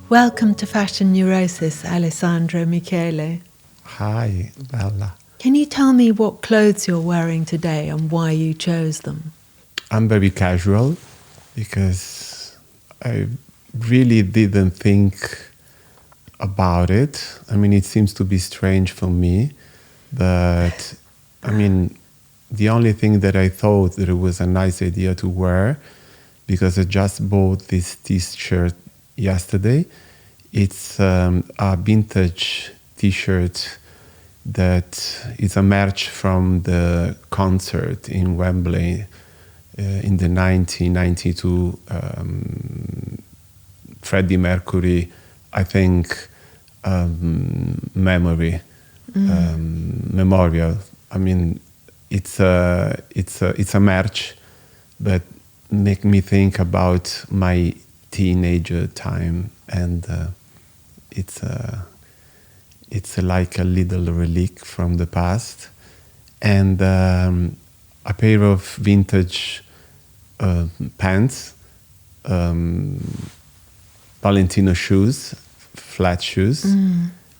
Welcome to Fashion Neurosis, Alessandro Michele. Hi, Bella. Can you tell me what clothes you're wearing today and why you chose them? I'm very casual because I really didn't think about it. I mean, it seems to be strange for me, but I mean, the only thing that I thought that it was a nice idea to wear, because I just bought this t-shirt yesterday. It's a vintage t-shirt that is a merch from the concert in Wembley in the 1992 Freddie Mercury, I think, memorial. I mean, it's a merch, but make me think about my teenager time, and it's like a little relic from the past, and a pair of vintage pants, Valentino shoes, flat shoes,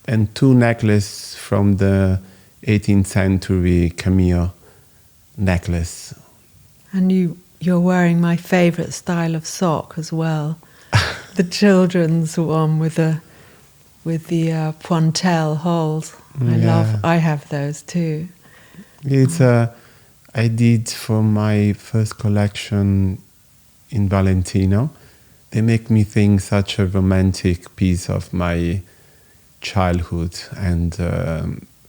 and two necklaces from the 18th century cameo necklace. And you're wearing my favorite style of sock as well, the children's one with the pointelle holes. I have those too. It's I did for my first collection in Valentino. They make me think such a romantic piece of my childhood, and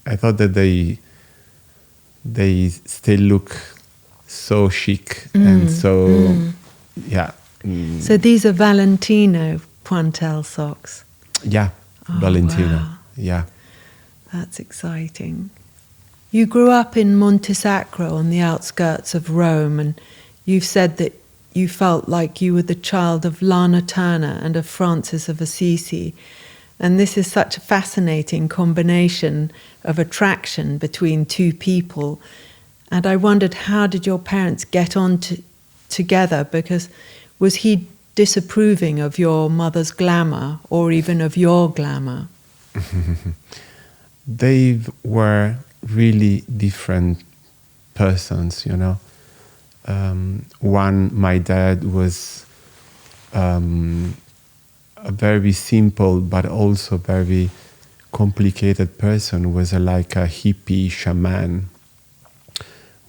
I thought that they still look so chic and so yeah. So these are Valentino pointelle socks. Yeah, Valentino. Wow. Yeah. That's exciting. You grew up in Monte Sacro on the outskirts of Rome, and you've said that you felt like you were the child of Lana Turner and of Francis of Assisi. And this is such a fascinating combination of attraction between two people. And I wondered, how did your parents get on together? Because was he disapproving of your mother's glamour or even of your glamour? They were really different persons, you know. My dad was a very simple but also very complicated person, was like a hippie shaman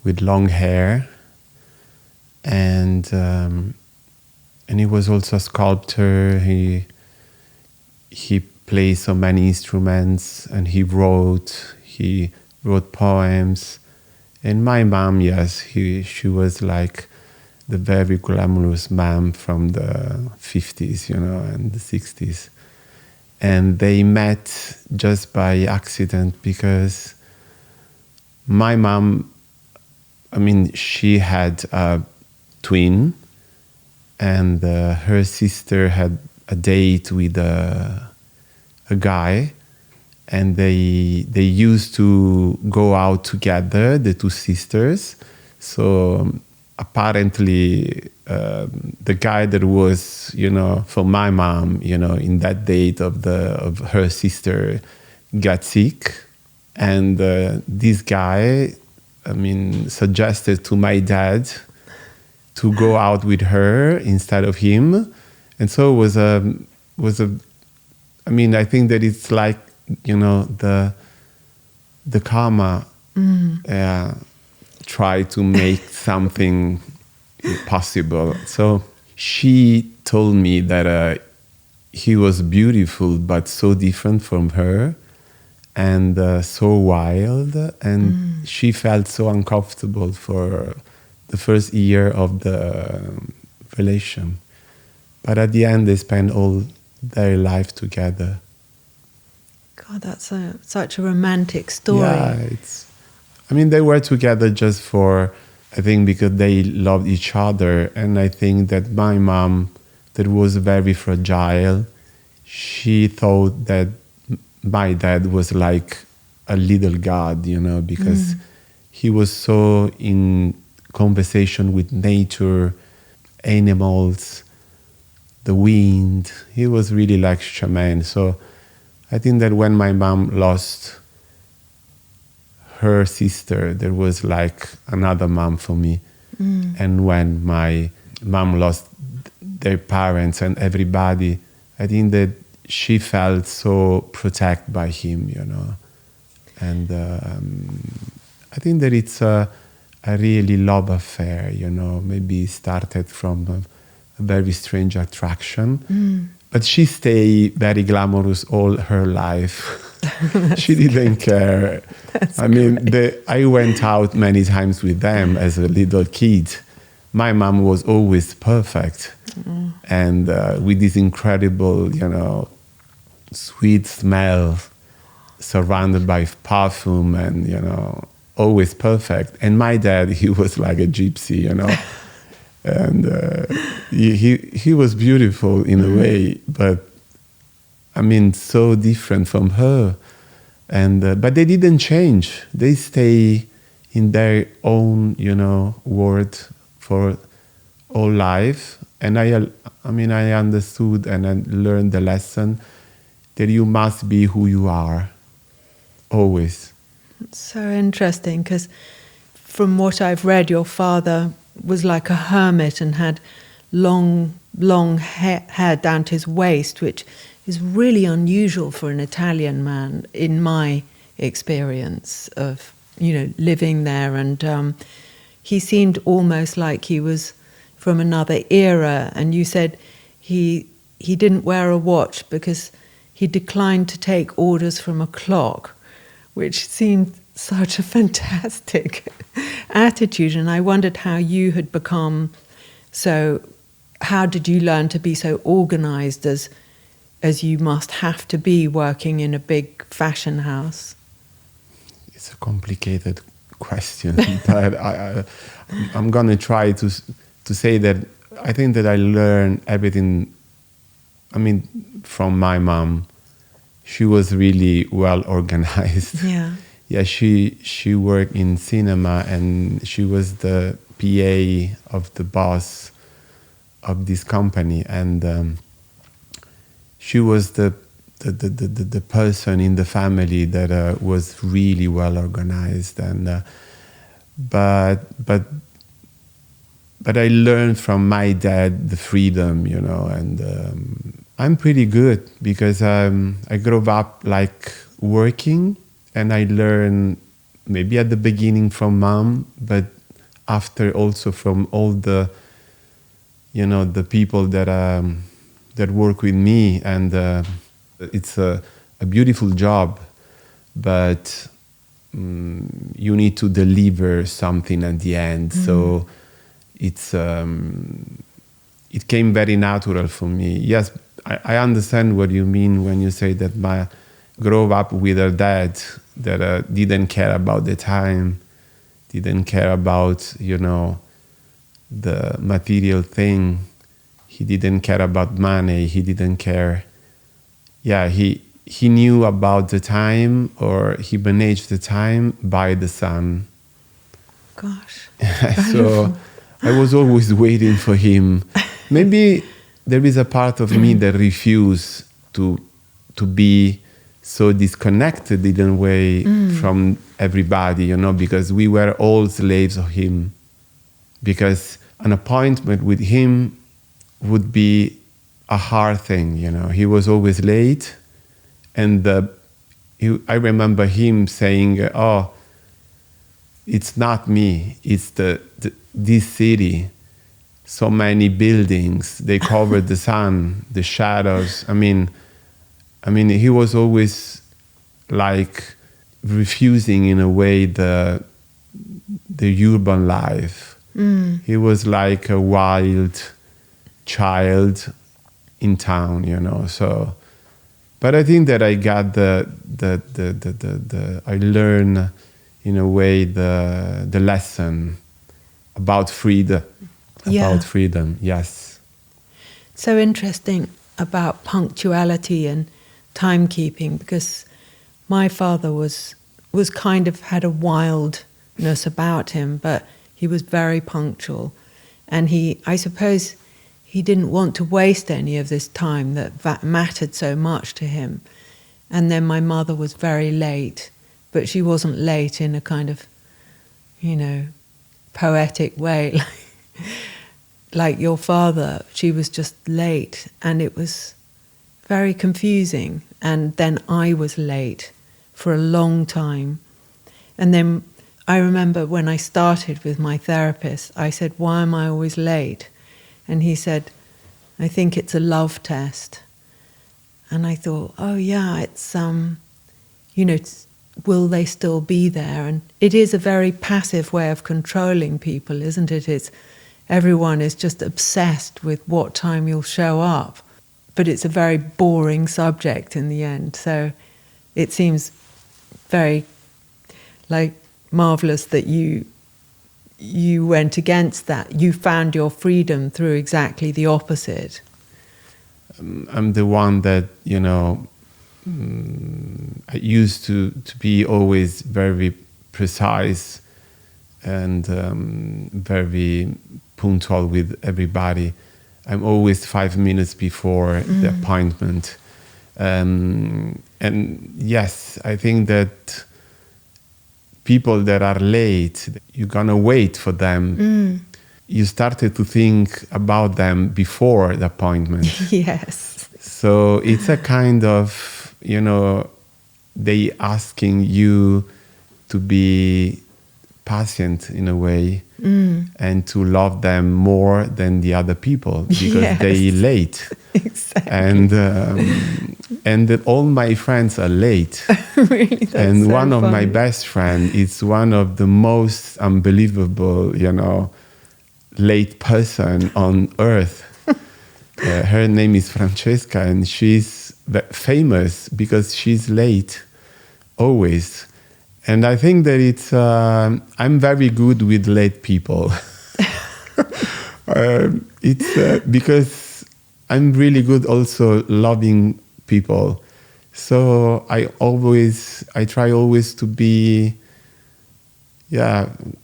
with long hair, and he was also a sculptor. He played so many instruments, and he wrote poems. And my mom, yes, she was like the very glamorous mom from the 50s, you know, and the 60s. And they met just by accident because my mom, I mean, she had a twin, and her sister had a date with a guy, and they used to go out together, the two sisters. So apparently the guy that was, you know, for my mom, you know, in that date of her sister got sick, and this guy, I mean, suggested to my dad to go out with her instead of him. And so it was a I mean, I think that it's like, you know, the karma try to make something possible. So she told me that he was beautiful but so different from her, and so wild, and she felt so uncomfortable for the first year of the relation. But at the end, they spent all their life together. God, that's such a romantic story. Yeah, I mean, they were together just for, I think, because they loved each other. And I think that my mom, that was very fragile, she thought that my dad was like a little god, you know, because he was so in conversation with nature, animals, the wind. He was really like shaman. So I think that when my mom lost her sister, there was like another mom for me. And when my mom lost their parents and everybody, I think that she felt so protected by him, you know. And I think that it's a really love affair, you know. Maybe started from a very strange attraction. But she stayed very glamorous all her life. She didn't care. I mean, I went out many times with them as a little kid. My mom was always perfect. And with this incredible, you know, sweet smell, surrounded by perfume and, you know, always perfect. And my dad, he was like a gypsy, you know. And he was beautiful in a way, but I mean, so different from her. And but they didn't change. They stay in their own, you know, world for all life. And I mean, I understood and I learned the lesson that you must be who you are, always. It's so interesting, because from what I've read, your father was like a hermit and had long hair down to his waist, which is really unusual for an Italian man, in my experience of, you know, living there. And he seemed almost like he was from another era. And you said he didn't wear a watch because he declined to take orders from a clock, which seemed such a fantastic attitude. And I wondered how you had become so, how did you learn to be so organized as you must have to be working in a big fashion house? It's a complicated question, but I'm going to try to say that I think that I learned everything, I mean, from my mom. She was really well organized. Yeah. Yeah, she worked in cinema and she was the PA of the boss of this company, and she was the person in the family that was really well organized. And but I learned from my dad the freedom, you know, and I'm pretty good because I grew up like working, and I learned maybe at the beginning from mom, but after also from all the, you know, the people that work with me. And it's a beautiful job, but you need to deliver something at the end. So it's it came very natural for me. Yes, I understand what you mean when you say that my grew up with a dad that didn't care about the time, didn't care about, you know, the material thing. He didn't care about money. He didn't care. Yeah, he knew about the time, or he managed the time by the sun. Gosh. So I was always waiting for him. Maybe there is a part of me that refused to be so disconnected in a way from everybody, you know, because we were all slaves of him. Because an appointment with him would be a hard thing, you know. He was always late, and I remember him saying, "Oh, it's not me. It's this city. So many buildings. They cover the sun, the shadows." I mean, he was always like refusing in a way the urban life. He was like a wild child in town, you know. So, but I think that I got I learned in a way the lesson about freedom. About freedom, yes. So interesting about punctuality and timekeeping, because my father was kind of had a wildness about him, but he was very punctual, and I suppose he didn't want to waste any of this time that mattered so much to him. And then my mother was very late, but she wasn't late in a kind of, poetic way. Like your father, she was just late, and it was very confusing. And then I was late for a long time. And then I remember when I started with my therapist, I said, "Why am I always late?" And he said, "I think it's a love test." And I thought, oh yeah, it's, will they still be there? And it is a very passive way of controlling people, isn't it? Everyone is just obsessed with what time you'll show up. But it's a very boring subject in the end. So it seems very marvelous that you went against that. You found your freedom through exactly the opposite. I'm the one that, I used to be always very precise and very punctual with everybody. I'm always 5 minutes before the appointment. And yes, I think that people that are late, you're going to wait for them. You started to think about them before the appointment. Yes. So it's a kind of, they asking you to be patient in a way and to love them more than the other people because they late. Exactly. And that all my friends are late. Really, that's and so one of funny. my best friends is one of the most unbelievable, late person on earth. Her name is Francesca, and she's famous because she's late always. And I think that it's I'm very good with late people. It's because I'm really good also loving people. So I try always to be, I'm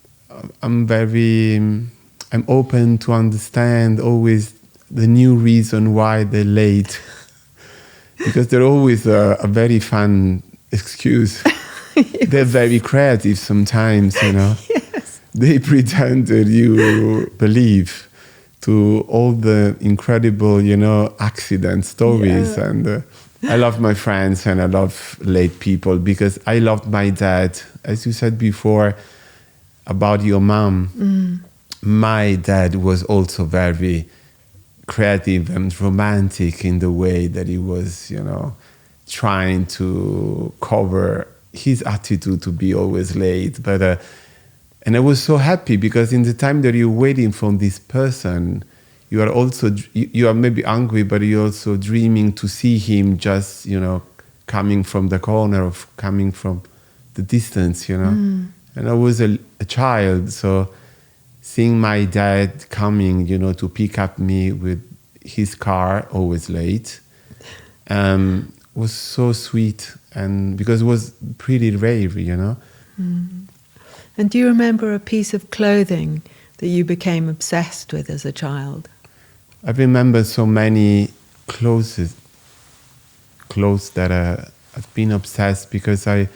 open to understand always the new reason why they're late. Because they're always a very fun excuse. Yes. They're very creative sometimes, Yes. They pretend that you believe to all the incredible, accident stories. Yeah. And I love my friends and I love late people because I loved my dad. As you said before about your mom, my dad was also very creative and romantic in the way that he was, trying to cover his attitude to be always late. But and I was so happy because in the time that you're waiting for this person, you are also, you are maybe angry, but you're also dreaming to see him just, coming from the corner, of coming from the distance, And I was a child, so seeing my dad coming, to pick up me with his car, always late, was so sweet, and because it was pretty rare, And do you remember a piece of clothing that you became obsessed with as a child? I remember so many clothes that I've been obsessed because I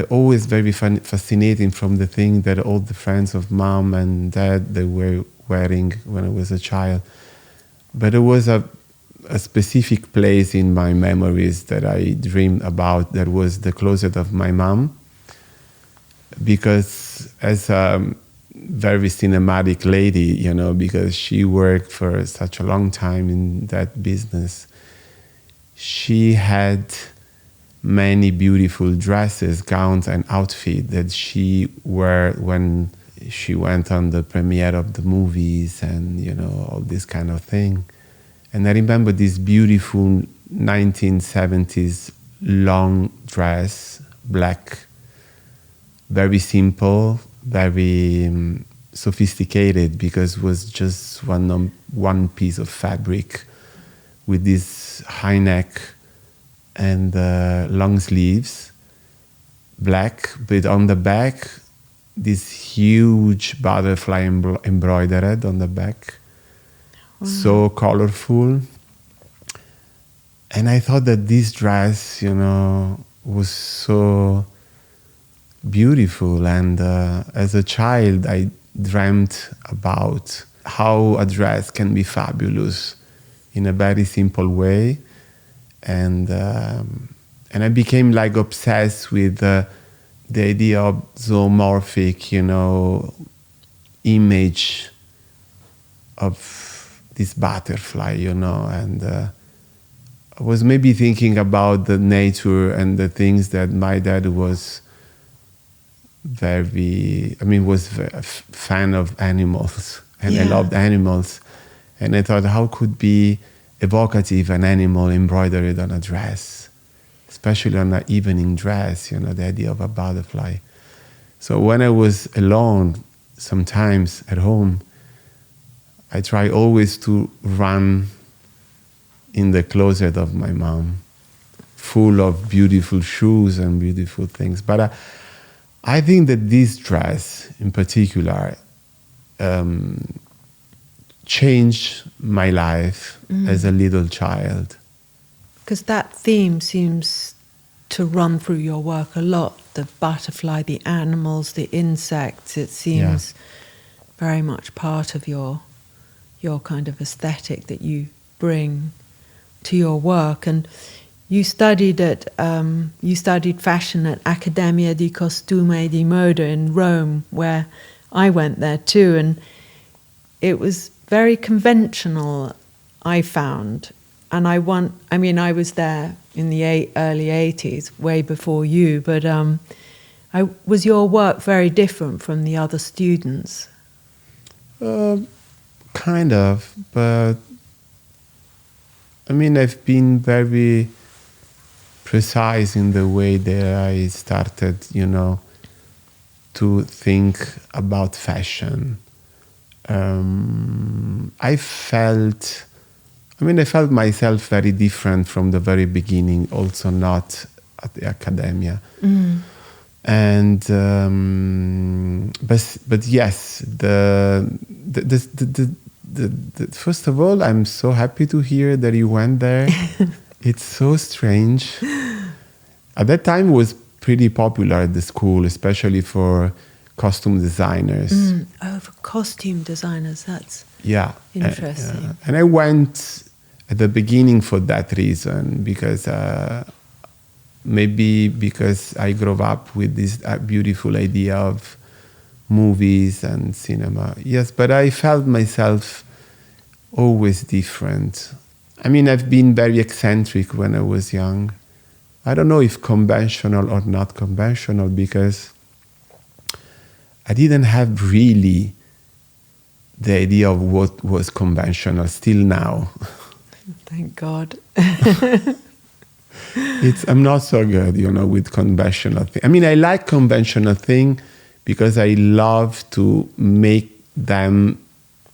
always very fascinating from the thing that all the friends of mom and dad they were wearing when I was a child. But there was a specific place in my memories that I dreamed about. That was the closet of my mom. Because as a very cinematic lady, because she worked for such a long time in that business, she had many beautiful dresses, gowns, and outfits that she wore when she went on the premiere of the movies and, all this kind of thing. And I remember this beautiful 1970s long dress, black, very simple, very sophisticated because it was just one piece of fabric with this high neck and long sleeves, black, but on the back, this huge butterfly embroidered on the back. so colorful. And I thought that this dress, was so beautiful. And as a child, I dreamt about how a dress can be fabulous in a very simple way. And I became like obsessed with the idea of zoomorphic, image of this butterfly, and I was maybe thinking about the nature and the things that my dad was was a fan of animals, and I loved animals. And I thought, how could be evocative an animal embroidered on a dress, especially on an evening dress, the idea of a butterfly. So when I was alone, sometimes at home, I try always to run in the closet of my mom, full of beautiful shoes and beautiful things. But I think that this dress in particular changed my life as a little child. Because that theme seems to run through your work a lot. The butterfly, the animals, the insects, it seems very much part of your kind of aesthetic that you bring to your work. And you studied fashion at Accademia di Costume e di Moda in Rome, where I went there too, and it was very conventional, I found. And I was there in the early 80s, way before you, but was your work very different from the other students? Kind of, but I've been very precise in the way that I started, to think about fashion. I felt myself very different from the very beginning, also not at the academia. And but yes, the first of all, I'm so happy to hear that you went there. It's so strange. At that time, it was pretty popular at the school, especially for costume designers. Oh, for costume designers, that's interesting. And I went at the beginning for that reason, because maybe because I grew up with this beautiful idea of movies and cinema. Yes, but I felt myself always different. I've been very eccentric when I was young. I don't know if conventional or not conventional, because I didn't have really the idea of what was conventional still now. Thank God. I'm not so good, with conventional things. I like conventional things because I love to make them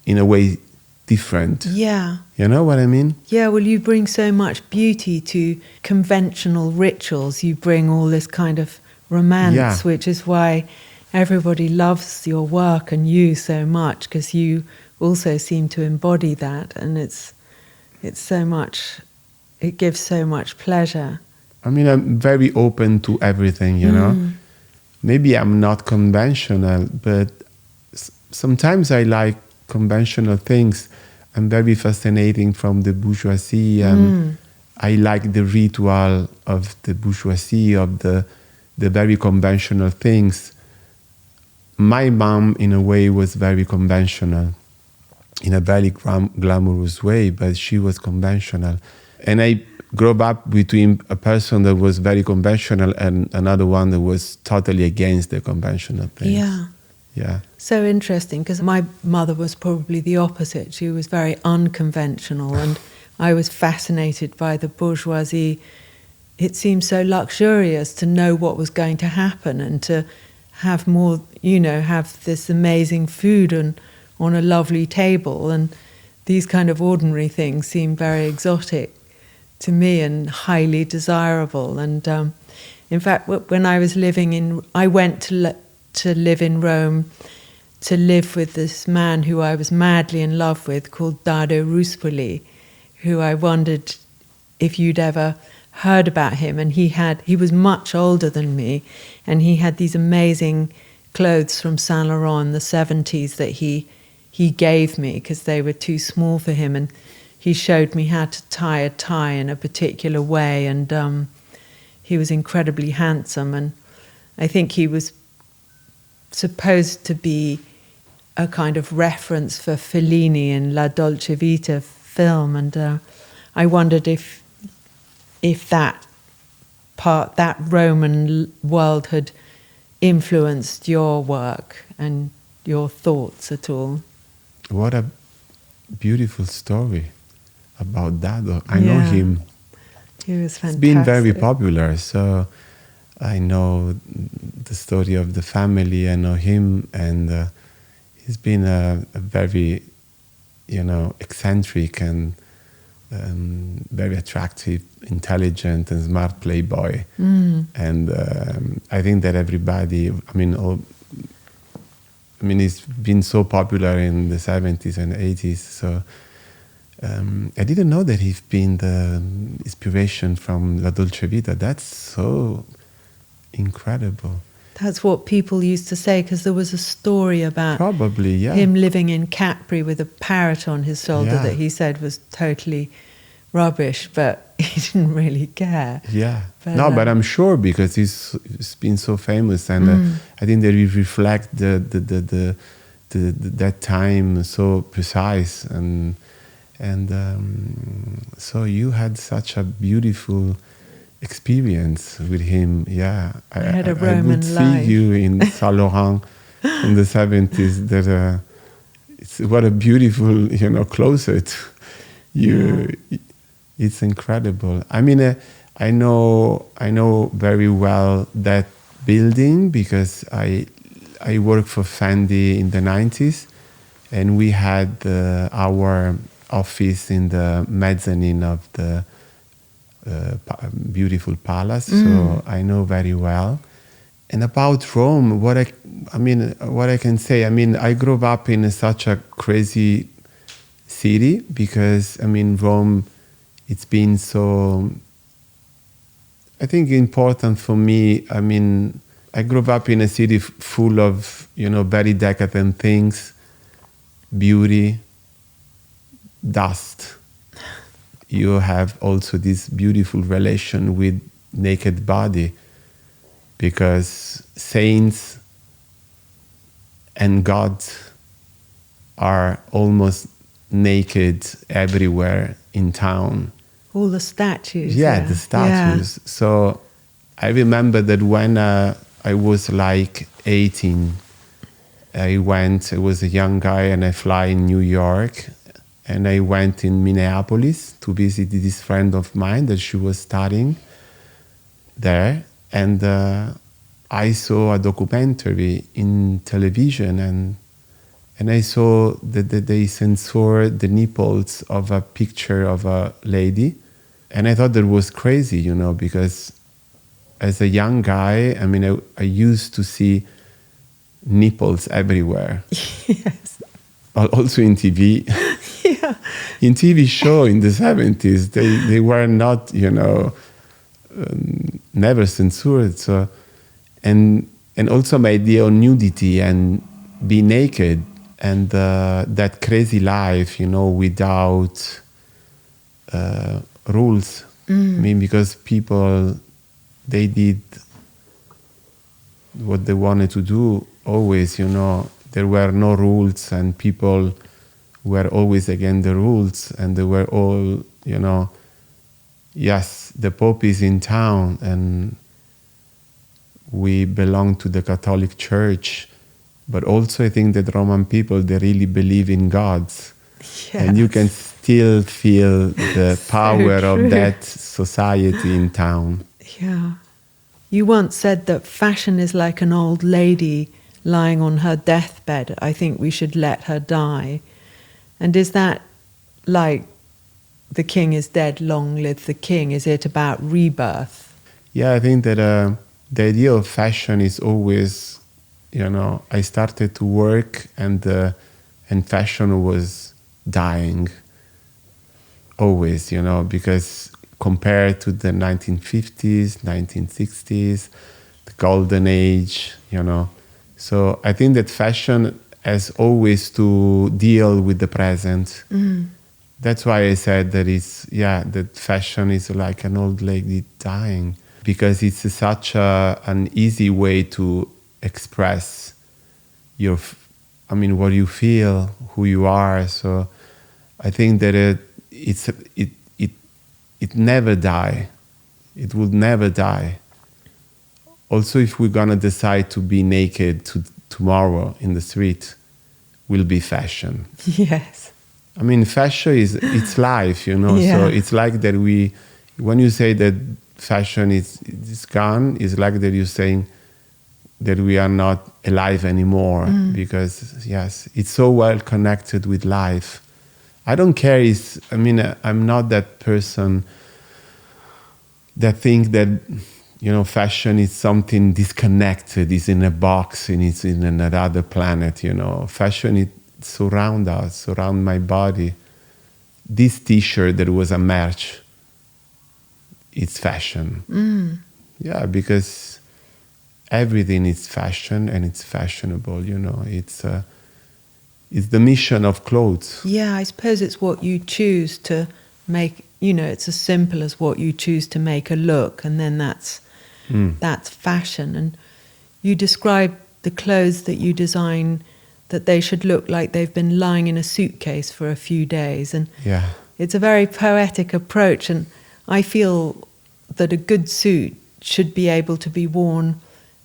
in a way different. Yeah. You know what I mean? Yeah, well, you bring so much beauty to conventional rituals. You bring all this kind of romance, which is why everybody loves your work and you so much, because you also seem to embody that, and it's so much, it gives so much pleasure. I'm very open to everything, Maybe I'm not conventional, but sometimes I like conventional things. I'm very fascinating from the bourgeoisie, and I like the ritual of the bourgeoisie, of the very conventional things. My mom, in a way, was very conventional, in a very glamorous way, but she was conventional. And I grew up between a person that was very conventional and another one that was totally against the conventional things. Yeah. So interesting, because my mother was probably the opposite. She was very unconventional, and I was fascinated by the bourgeoisie. It seemed so luxurious to know what was going to happen and to have more, have this amazing food on a lovely table, and these kind of ordinary things seem very exotic to me and highly desirable. And in fact, when I was I went to live in Rome to live with this man who I was madly in love with called Dado Ruspoli, who I wondered if you'd ever heard about him. And he was much older than me, and he had these amazing clothes from Saint Laurent in the 70s that he gave me because they were too small for him, and he showed me how to tie a tie in a particular way, and he was incredibly handsome, and I think he was supposed to be a kind of reference for Fellini in La Dolce Vita film, and I wondered if that Roman world had influenced your work and your thoughts at all. What a beautiful story about Dado. I know him. He was fantastic. He's been very popular, so I know the story of the family. I know him, and he's been a very, eccentric and very attractive, intelligent, and smart playboy. And I think that everybody, he's been so popular in the 70s and 80s. So I didn't know that he's been the inspiration from La Dolce Vita. That's so incredible. That's what people used to say, because there was a story about him living in Capri with a parrot on his shoulder that he said was totally rubbish, but he didn't really care. Yeah. But I'm sure, because he's been so famous, and I think that we reflect that time so precise, and so you had such a beautiful experience with him. I had a Roman life. I would see you in Saint Laurent in the 70s. That what a beautiful, closet. It's incredible. I know very well that building, because I worked for Fendi in the 90s, and we had our office in the mezzanine of the beautiful palace, so I know very well. And about Rome, what I can say, I grew up in such a crazy city, because Rome, it's been so, I think, important for me. I grew up in a city full of very decadent things, beauty, dust. You have also this beautiful relation with naked body, because saints and gods are almost naked everywhere in town. All the statues. The statues. Yeah. So I remember that when I was like 18, I was a young guy, and I fly in New York. And I went in Minneapolis to visit this friend of mine that she was studying there. And I saw a documentary in television, and I saw that they censored the nipples of a picture of a lady. And I thought that was crazy, because as a young guy, I used to see nipples everywhere. Yes. Also in TV. Yeah. In TV show in the 70s, they were not, never censored. So, and also my idea on nudity and be naked, and that crazy life, without rules. Because people, they did what they wanted to do always, there were no rules, and people were always against the rules, and they were all, yes, the Pope is in town, and we belong to the Catholic Church, but also I think that Roman people, they really believe in gods. Yes. And you can still feel the power of that society in town. Yeah. You once said that fashion is like an old lady lying on her deathbed. I think we should let her die. And is that like the king is dead, long live the king? Is it about rebirth? Yeah, I think that the idea of fashion is always I started to work, and fashion was dying always, because compared to the 1950s, 1960s, the golden age, So I think that fashion has always to deal with the present. That's why I said that fashion is like an old lady dying, because it's such an easy way to express what you feel, who you are. So I think that it never die. It will never die. Also, if we're gonna decide to be naked tomorrow in the street, will be fashion. Yes. Fashion it's life, Yeah. So it's like that when you say that fashion is gone, it's like that you're saying that we are not alive anymore, because yes, it's so well connected with life. I don't care. I'm not that person that think that fashion is something disconnected, is in a box and it's in another planet. Fashion it surround us, surround my body. This T-shirt that was a merch, it's fashion. Yeah, because everything is fashion and it's fashionable. It's the mission of clothes. Yeah, I suppose it's what you choose to make. It's as simple as what you choose to make a look, and then that's fashion. And you describe the clothes that you design, that they should look like they've been lying in a suitcase for a few days. And yeah, it's a very poetic approach. And I feel that a good suit should be able to be worn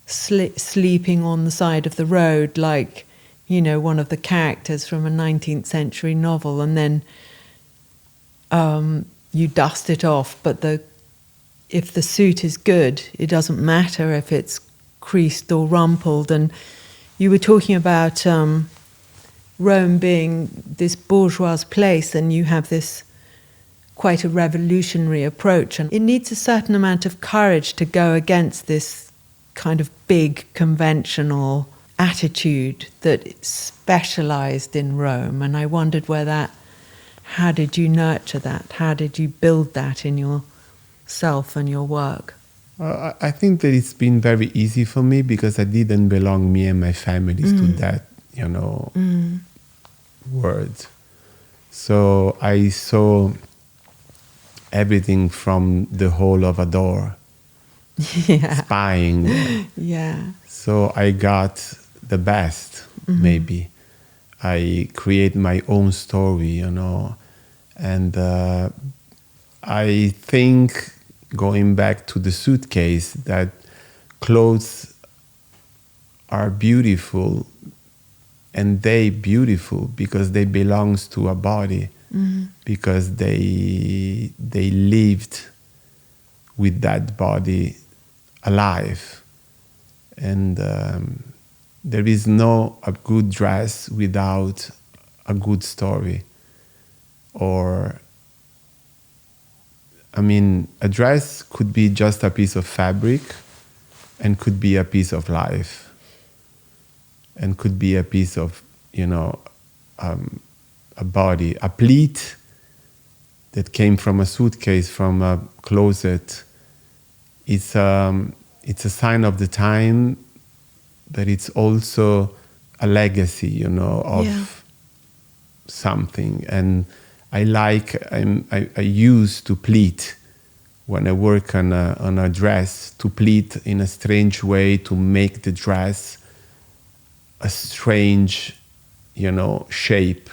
sleeping on the side of the road, like, one of the characters from a 19th century novel, and then you dust it off. But if the suit is good, it doesn't matter if it's creased or rumpled. And you were talking about Rome being this bourgeois place, and you have this quite a revolutionary approach. And it needs a certain amount of courage to go against this kind of big conventional attitude that specialized in Rome. And I wondered how did you nurture that? How did you build that in yourself and your work? I think that it's been very easy for me, because I didn't belong, me and my family, to that, word. So I saw everything from the hole of a door, spying. Yeah. So I got the best, maybe. I create my own story, and I think, going back to the suitcase, that clothes are beautiful, and they beautiful because they belongs to a body, because they lived with that body alive. And there is no a good dress without a good story. A dress could be just a piece of fabric, and could be a piece of life, and could be a piece of, a body. A pleat that came from a suitcase, from a closet, it's a sign of the time, but it's also a legacy, of something. And I use to pleat when I work on a dress, to pleat in a strange way, to make the dress a strange, shape,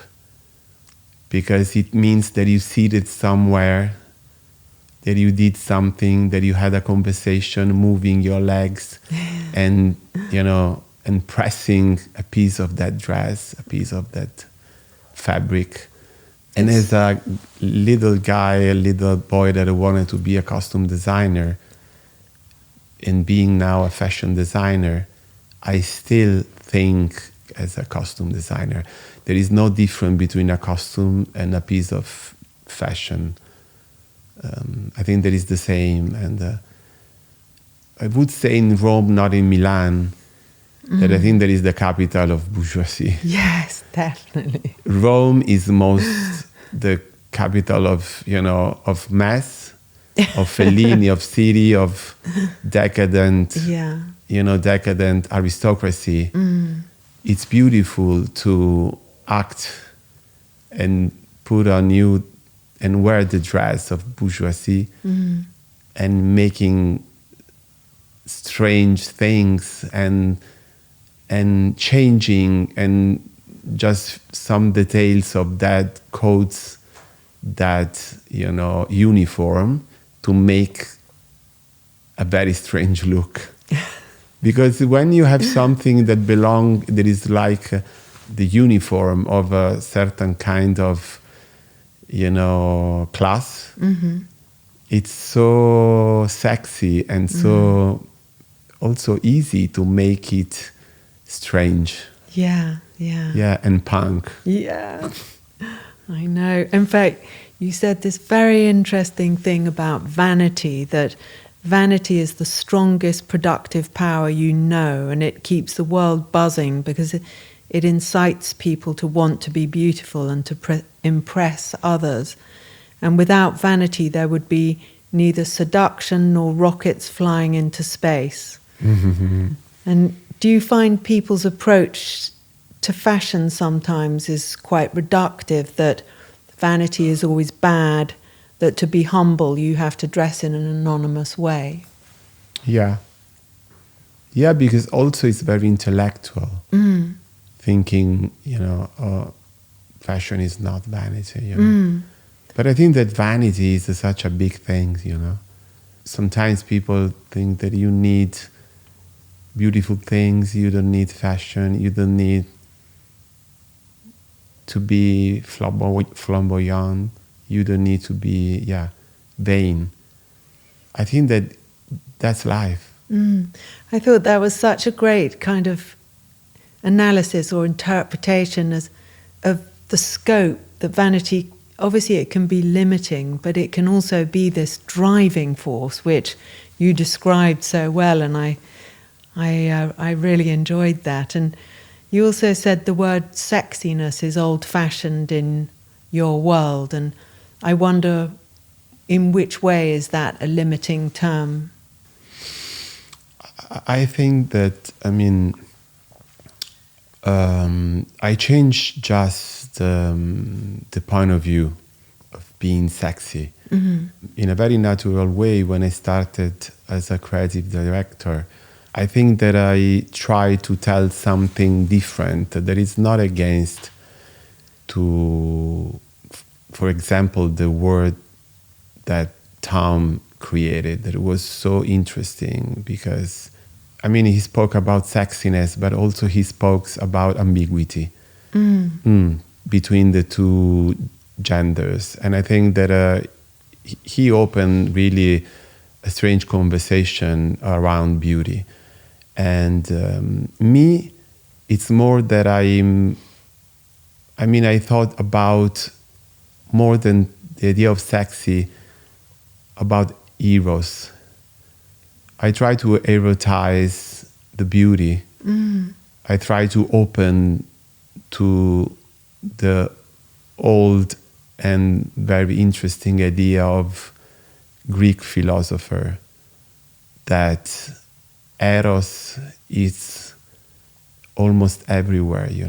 because it means that you see it somewhere, that you did something, that you had a conversation, moving your legs, and and pressing a piece of that dress, a piece of that fabric. And as a little guy, a little boy that wanted to be a costume designer, and being now a fashion designer, I still think as a costume designer. There is no difference between a costume and a piece of fashion. I think that is the same. And I would say in Rome, not in Milan, that I think that is the capital of bourgeoisie. Yes, definitely. Rome is most the capital of, of mass, of Fellini, of city, of decadent, Yeah. Decadent aristocracy. It's beautiful to act and put on you and wear the dress of bourgeoisie and making strange things and changing and just some details of that coats, that uniform, to make a very strange look. Because when you have something that is like the uniform of a certain kind of class, it's so sexy and so also easy to make it strange. Yeah. Yeah, and punk. Yeah, I know. In fact, you said this very interesting thing about vanity, that vanity is the strongest productive power you know, and it keeps the world buzzing because it incites people to want to be beautiful and to impress others. And without vanity, there would be neither seduction nor rockets flying into space. And do you find people's approach to fashion sometimes is quite reductive, that vanity is always bad, that to be humble you have to dress in an anonymous way? Yeah, because also it's very intellectual. Thinking, fashion is not vanity, But I think that vanity is such a big thing, Sometimes people think that you need beautiful things, you don't need fashion, you don't need to be flamboyant, you don't need to be, vain. I think that's life. I thought that was such a great kind of analysis or interpretation of the scope that vanity, obviously it can be limiting, but it can also be this driving force, which you described so well, and I really enjoyed that. And you also said the word sexiness is old-fashioned in your world, and I wonder in which way is that a limiting term? I think that, I changed just the point of view of being sexy in a very natural way when I started as a creative director. I think that I try to tell something different that is not against to, for example, the word that Tom created, that was so interesting because, he spoke about sexiness, but also he spoke about ambiguity between the two genders. And I think that he opened really a strange conversation around beauty. And me, it's more that I thought about more than the idea of sexy, about eros. I try to erotize the beauty. I try to open to the old and very interesting idea of Greek philosopher that eros is almost everywhere, You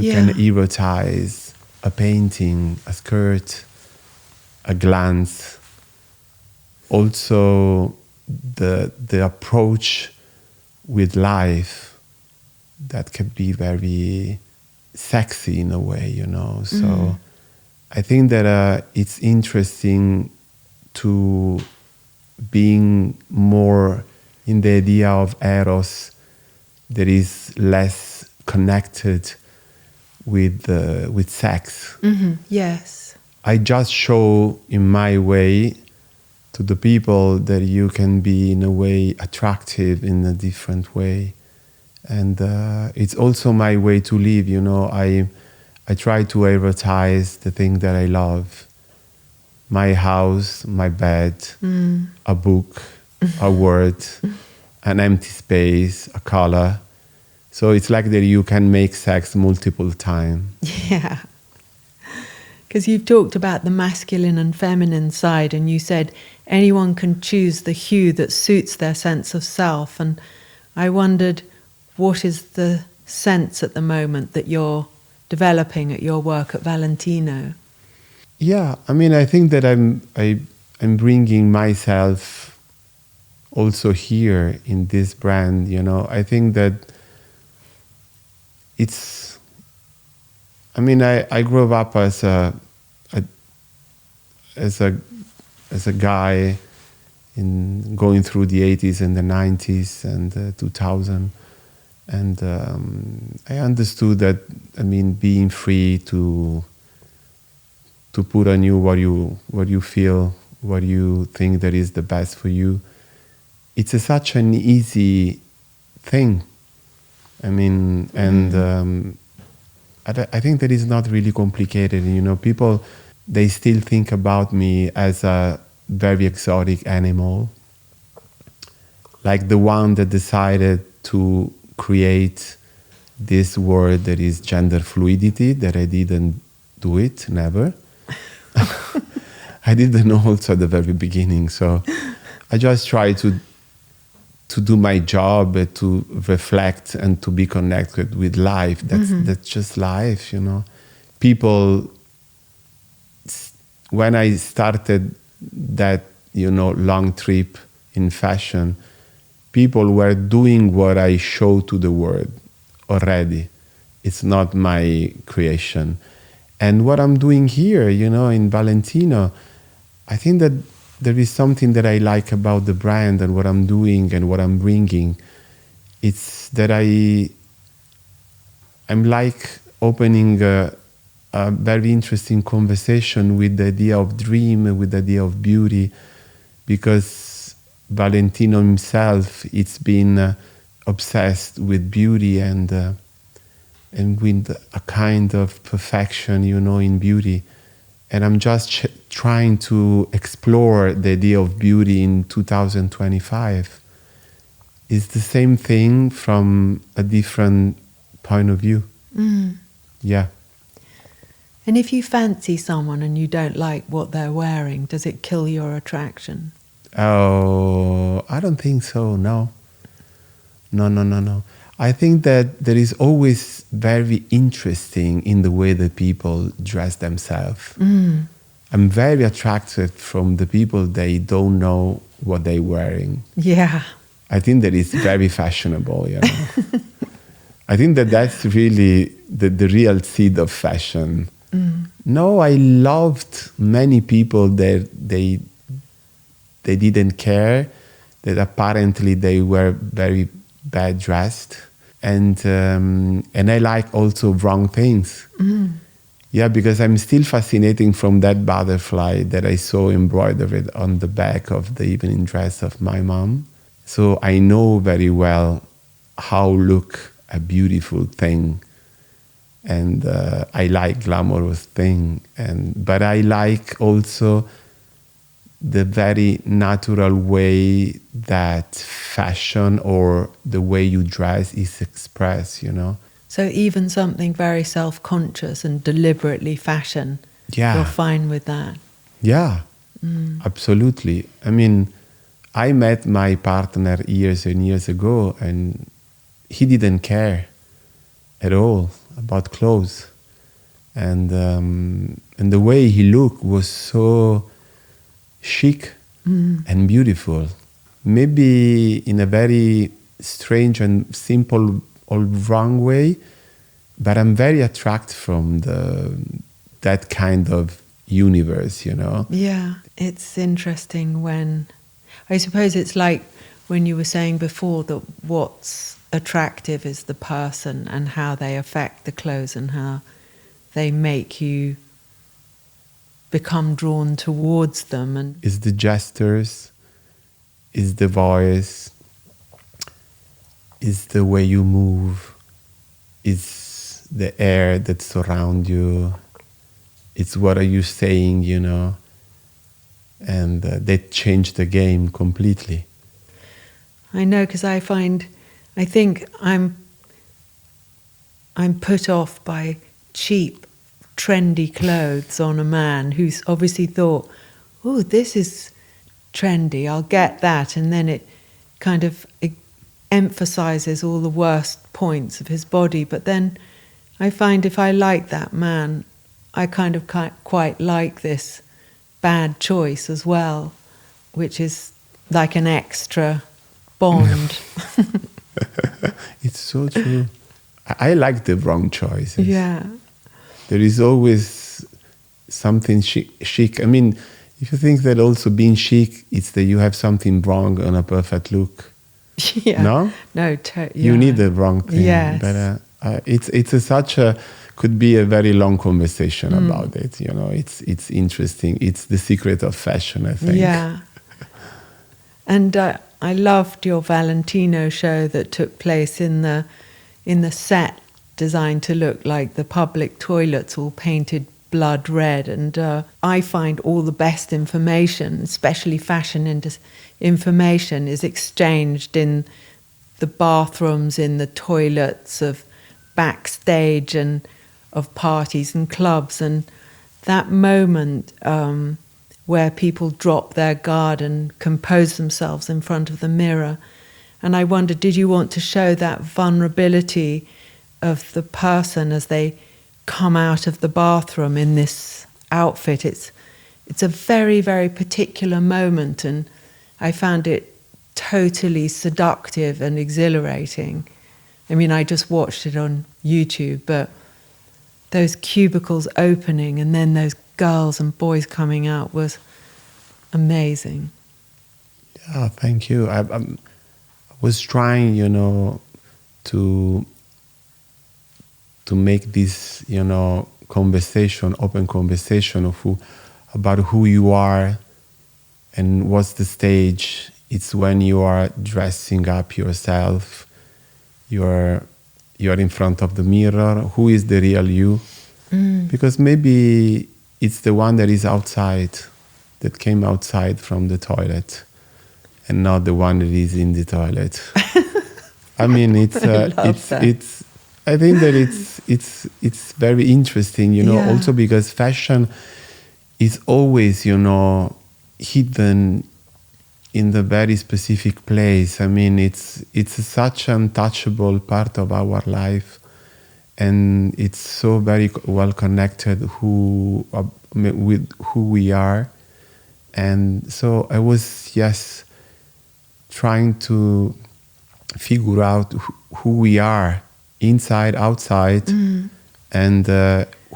can erotize a painting, a skirt, a glance. Also, the approach with life that can be very sexy in a way, So I think that it's interesting to being more in the idea of eros that is less connected with sex. Yes. I just show in my way to the people that you can be in a way attractive in a different way. And it's also my way to live, I try to advertise the thing that I love. My house, my bed, a book, a word, an empty space, a color. So it's like that you can make sex multiple times. Yeah. Because you've talked about the masculine and feminine side, and you said anyone can choose the hue that suits their sense of self. And I wondered, what is the sense at the moment that you're developing at your work at Valentino? Yeah, I mean, I think that I'm bringing myself also here in this brand. You know, I think that it's. I mean, I grew up as a guy in going through the 80s and the 90s and 2000, and I understood that, I mean, being free to put on you what you feel, what you think that is the best for you, it's such an easy thing. I mean, and I think that is not really complicated. You know, people, they still think about me as a very exotic animal, like the one that decided to create this word that is gender fluidity, that I didn't do it, never. I didn't know also at the very beginning. So I just try to do my job, to reflect and to be connected with life. That's just life, you know. People, when I started that, you know, long trip in fashion, people were doing what I show to the world already. It's not my creation. And what I'm doing here, you know, in Valentino, I think that there is something that I like about the brand and what I'm doing and what I'm bringing. It's that I'm like opening a very interesting conversation with the idea of dream, with the idea of beauty, because Valentino himself, it's been obsessed with beauty and with a kind of perfection, you know, in beauty. And I'm just trying to explore the idea of beauty in 2025. It's the same thing from a different point of view. Yeah. And if you fancy someone and you don't like what they're wearing, does it kill your attraction? Oh, I don't think so, no. No. I think that there is always very interesting in the way that people dress themselves. I'm very attracted from the people they don't know what they're wearing. Yeah. I think that it's very fashionable, you know. I think that that's really the real seed of fashion. No, I loved many people that they didn't care, that apparently they were very bad dressed, and I like also wrong things. Yeah, because I'm still fascinating from that butterfly that I saw embroidered on the back of the evening dress of my mom. So I know very well how look a beautiful thing, and I like glamorous thing, but I like also the very natural way that fashion or the way you dress is expressed, you know. So even something very self-conscious and deliberately fashion, you're fine with that? Yeah, absolutely. I mean, I met my partner years and years ago, and he didn't care at all about clothes. And the way he looked was so chic and beautiful. Maybe in a very strange and simple or wrong way, but I'm very attracted from that kind of universe, you know. Yeah, it's interesting when, I suppose it's like when you were saying before that what's attractive is the person and how they affect the clothes and how they make you become drawn towards them. And it's the gestures, it's the voice, it's the way you move, it's the air that surrounds you, it's what are you saying, you know, and that changed the game completely. I know, because I think I'm I'm put off by cheap, trendy clothes on a man who's obviously thought, oh, this is trendy, I'll get that. And then it kind of emphasizes all the worst points of his body. But then I find if I like that man, I kind of quite like this bad choice as well, which is like an extra bond. It's so true. I like the wrong choices. Yeah. There is always something chic. I mean, if you think that also being chic, it's that you have something wrong on a perfect look. Yeah. No? No, yeah. You need the wrong thing. Yes. But could be a very long conversation about it. You know, it's interesting. It's the secret of fashion, I think. Yeah. And I loved your Valentino show that took place in the set designed to look like the public toilets all painted blood red. And I find all the best information, especially fashion information, is exchanged in the bathrooms, in the toilets of backstage and of parties and clubs. And that moment where people drop their guard and compose themselves in front of the mirror. And I wondered, did you want to show that vulnerability of the person as they come out of the bathroom in this outfit? It's a very, very particular moment, and I found it totally seductive and exhilarating. I mean, I just watched it on YouTube, but those cubicles opening and then those girls and boys coming out was amazing. Yeah, thank you. I was trying, to make this, conversation, open conversation about who you are and what's the stage. It's when you are dressing up yourself. You're in front of the mirror. Who is the real you? Because maybe it's the one that is outside, that came outside from the toilet, and not the one that is in the toilet. I mean, I think that it's very interesting, also because fashion is always, hidden in the very specific place. I mean, it's such an untouchable part of our life, and it's so very well connected with who we are. And so I was, trying to figure out who we are, inside, outside, and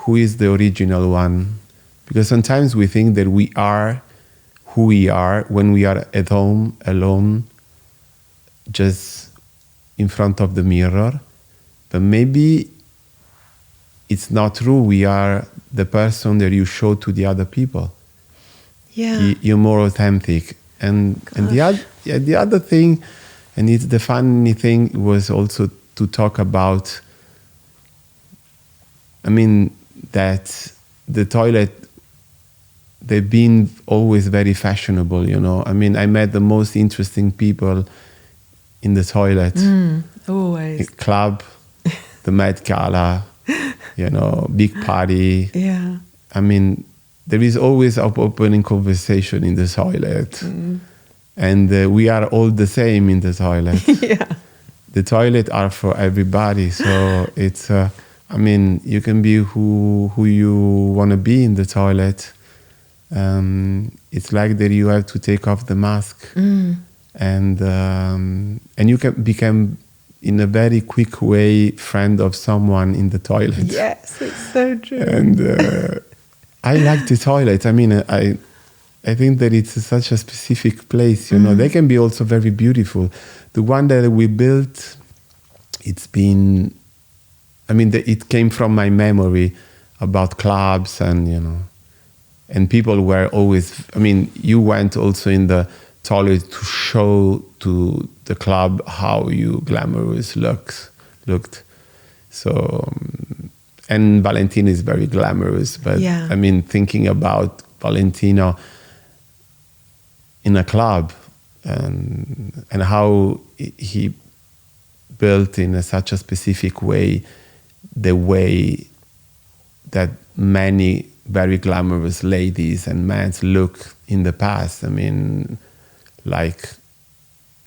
who is the original one. Because sometimes we think that we are who we are when we are at home, alone, just in front of the mirror. But maybe it's not true. We are the person that you show to the other people. Yeah. You're more authentic. And the other thing, and it's the funny thing, was also to talk about, that the toilet, they've been always very fashionable, I met the most interesting people in the toilet. Always. Club, the Met Gala, big party. Yeah. There is always opening conversation in the toilet. And we are all the same in the toilet. Yeah. The toilet are for everybody. So it's, you can be who you want to be in the toilet. It's like that you have to take off the mask. And you can become, in a very quick way, friend of someone in the toilet. Yes, it's so true. And I like the toilet. I think that it's such a specific place, They can be also very beautiful. The one that we built, it's been, it came from my memory about clubs and people were always, you went also in the toilet to show to the club how you glamorous looked. So, and Valentino is very glamorous, but thinking about Valentino in a club and how he built in such a specific way the way that many very glamorous ladies and men look in the past. I mean, like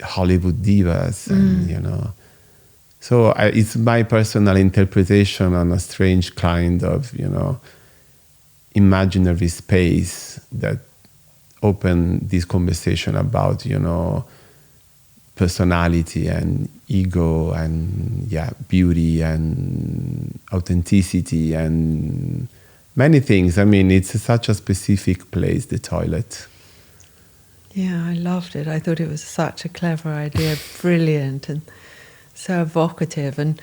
Hollywood divas, and you know. So it's my personal interpretation on a strange kind of, you know, imaginary space that opened this conversation about, you know, personality and ego and beauty and authenticity and many things. I mean, it's such a specific place, the toilet. Yeah, I loved it. I thought it was such a clever idea, brilliant and so evocative. And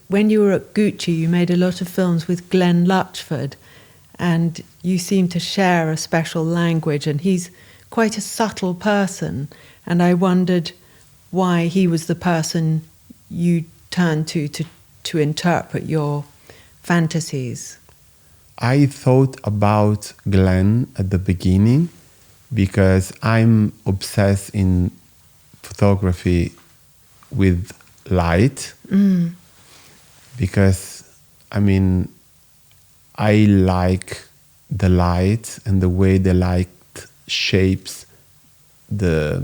when you were at Gucci, you made a lot of films with Glenn Lutchford, and you seem to share a special language, and he's quite a subtle person. And I wondered why he was the person you turned to interpret your fantasies. I thought about Glenn at the beginning because I'm obsessed in photography with light. Because, I mean, I like the light and the way the light shapes the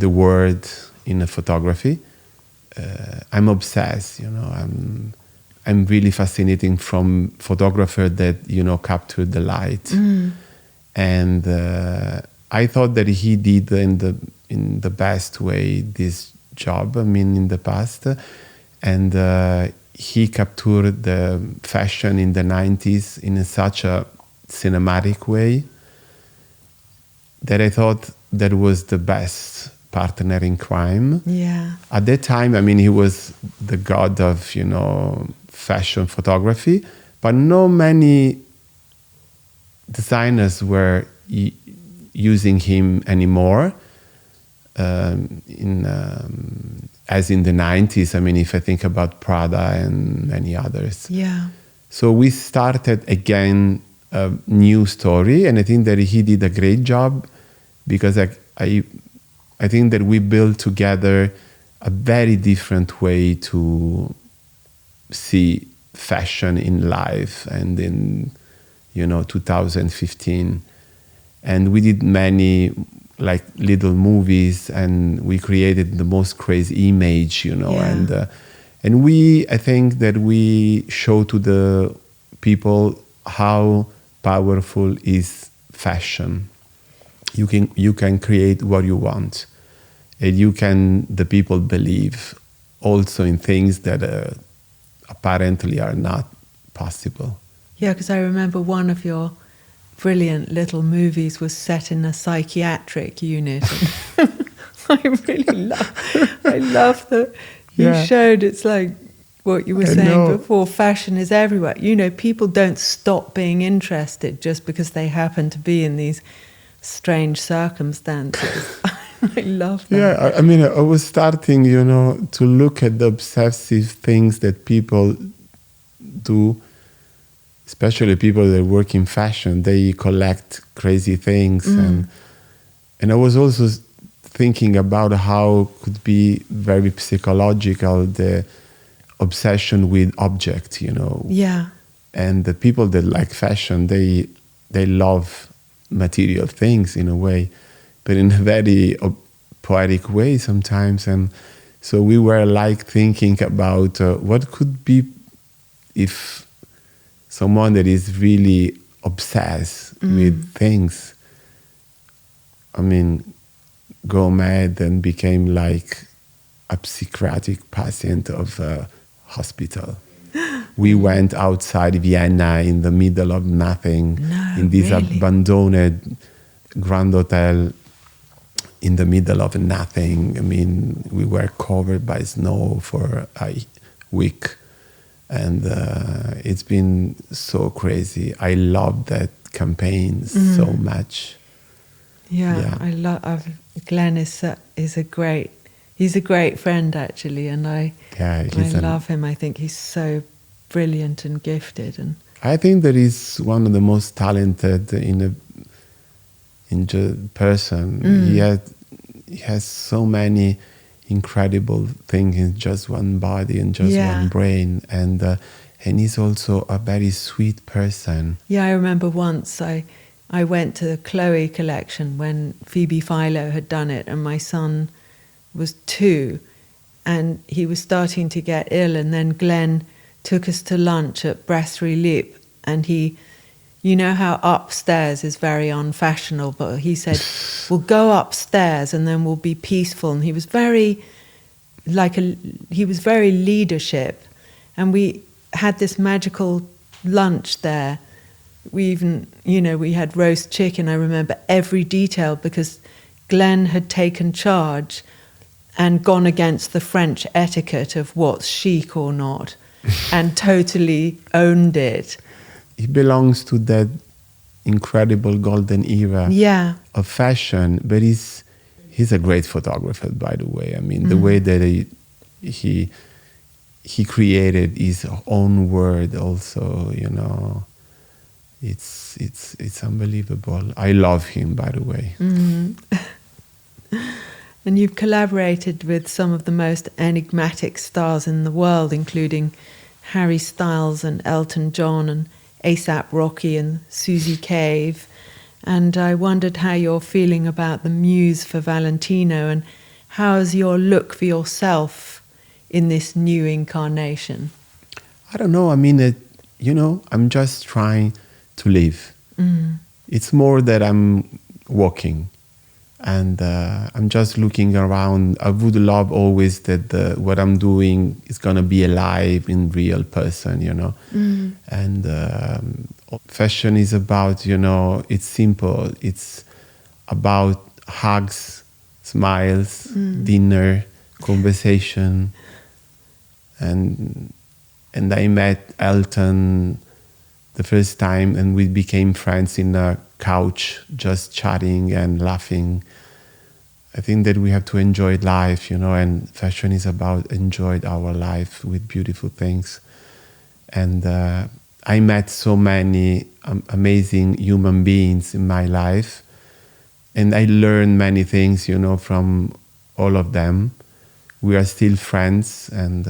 word in a photography. I'm obsessed, you know. I'm really fascinating from photographer that, you know, capture the light. And I thought that he did in the best way this job, I mean, in the past. And he captured the fashion in the 90s in such a cinematic way that I thought that was the best partner in crime. Yeah. At that time, I mean, he was the god of, you know, fashion photography, but not many designers were using him anymore. As in the 90s, I mean, if I think about Prada and many others. Yeah. So we started again a new story, and I think that he did a great job because I think that we built together a very different way to see fashion in life and in, you know, 2015. And we did many like little movies, and we created the most crazy image, you know. Yeah. And I think that we show to the people how powerful is fashion. You can create what you want, and the people believe also in things that apparently are not possible. Yeah, because I remember one of your brilliant little movies was set in a psychiatric unit. And I love that you showed it's like what you were saying before, fashion is everywhere. You know, people don't stop being interested just because they happen to be in these strange circumstances. I love that. Yeah, I mean, I was starting, you know, to look at the obsessive things that people do, especially people that work in fashion. They collect crazy things. And I was also thinking about how could be very psychological, the obsession with objects, you know. Yeah. And the people that like fashion, they love material things in a way, but in a very poetic way sometimes. And so we were like thinking about what could be if someone that is really obsessed with things, I mean, go mad and became like a psychiatric patient of a hospital. We went outside Vienna in the middle of nothing, in this abandoned grand hotel in the middle of nothing. I mean, we were covered by snow for a week. And it's been so crazy. I love that campaign so much. Yeah. I love Glenn is a great friend actually, and I love him. I think he's so brilliant and gifted, and I think that he's one of the most talented person. He has so many incredible thing in just one body and just one brain, and he's also a very sweet person. Yeah, I remember once I went to the Chloe collection when Phoebe Philo had done it, and my son was 2, and he was starting to get ill, and then Glenn took us to lunch at Brasserie Lippe, and he, you know how upstairs is very unfashionable, but he said, we'll go upstairs and then we'll be peaceful. And he was very leadership, and we had this magical lunch there. We even, we had roast chicken. I remember every detail because Glenn had taken charge and gone against the French etiquette of what's chic or not and totally owned it. He belongs to that incredible golden era of fashion, but he's a great photographer, by the way. I mean, the way that he created his own world also, it's unbelievable. I love him, by the way. And you've collaborated with some of the most enigmatic stars in the world, including Harry Styles and Elton John and A$AP Rocky and Susie Cave. And I wondered how you're feeling about the muse for Valentino, and how's your look for yourself in this new incarnation? I don't know. I mean, I'm just trying to live. It's more that I'm walking, and I'm just looking around. I would love always that what I'm doing is going to be alive in real person, And fashion is about, it's simple. It's about hugs, smiles, dinner, conversation. And I met Elton the first time, and we became friends in a couch, just chatting and laughing. I think that we have to enjoy life, and fashion is about enjoy our life with beautiful things. And I met so many amazing human beings in my life, and I learned many things, from all of them. We are still friends, and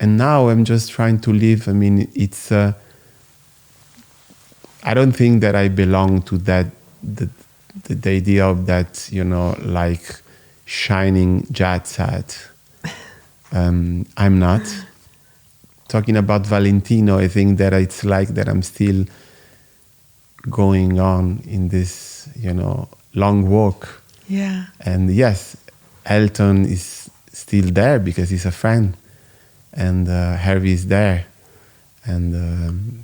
now I'm just trying to live. I mean, it's. I don't think that I belong to that. The idea of that, like shining jet set. I'm not. Talking about Valentino, I think that it's like that I'm still going on in this, long walk. Yeah. And yes, Elton is still there because he's a friend, and Harvey is there, and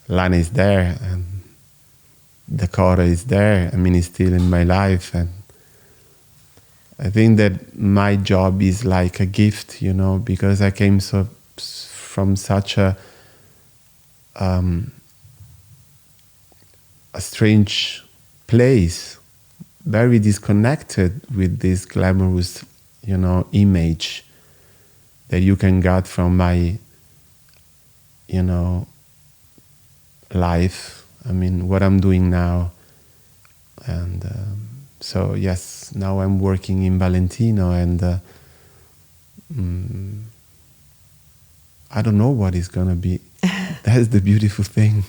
Lana is there, and Dakota is there. I mean, he's still in my life, and I think that my job is like a gift, because I came from such a strange place, very disconnected with this glamorous, image that you can get from my, life. I mean, what I'm doing now. And so, yes, now I'm working in Valentino, and I don't know what it's going to be. That's the beautiful thing.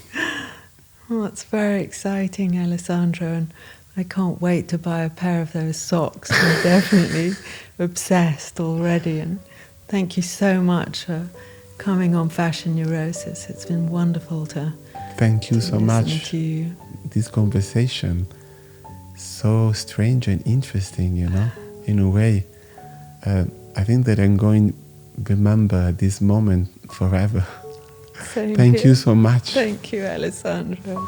Well, it's very exciting, Alessandro, and I can't wait to buy a pair of those socks. I'm definitely obsessed already, and thank you so much for coming on Fashion Neurosis. It's been wonderful to thank you so much. To you. This conversation, so strange and interesting, in a way. I think that I'm going to remember this moment forever. Same Thank here. you so much. Thank you, Alessandro.